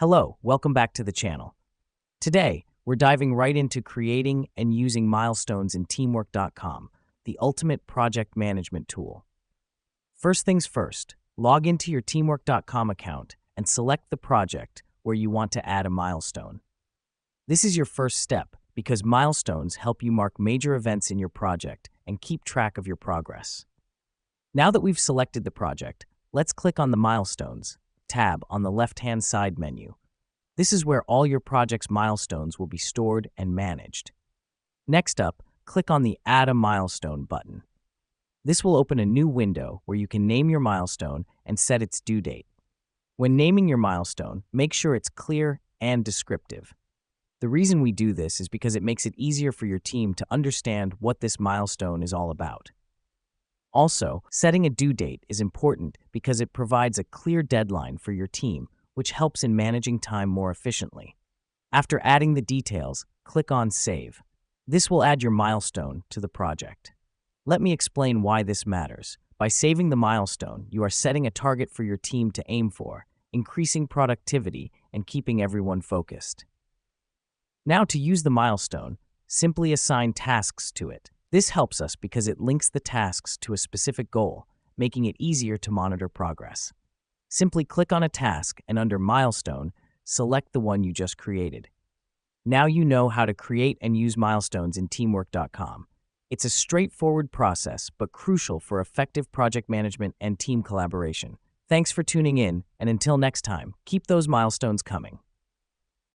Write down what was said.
Hello, welcome back to the channel. Today, we're diving right into creating and using milestones in teamwork.com, the ultimate project management tool. First things first, log into your teamwork.com account and select the project where you want to add a milestone. This is your first step because milestones help you mark major events in your project and keep track of your progress. Now that we've selected the project, let's click on the Milestones tab on the left-hand side menu. This is where all your project's milestones will be stored and managed. Next up, click on the Add a Milestone button. This will open a new window where you can name your milestone and set its due date. When naming your milestone, make sure it's clear and descriptive. The reason we do this is because it makes it easier for your team to understand what this milestone is all about. Also, setting a due date is important because it provides a clear deadline for your team, which helps in managing time more efficiently. After adding the details, click on Save. This will add your milestone to the project. Let me explain why this matters. By saving the milestone, you are setting a target for your team to aim for, increasing productivity and keeping everyone focused. Now, to use the milestone, simply assign tasks to it. This helps us because it links the tasks to a specific goal, making it easier to monitor progress. Simply click on a task and under Milestone, select the one you just created. Now you know how to create and use milestones in teamwork.com. It's a straightforward process, but crucial for effective project management and team collaboration. Thanks for tuning in, and until next time, keep those milestones coming.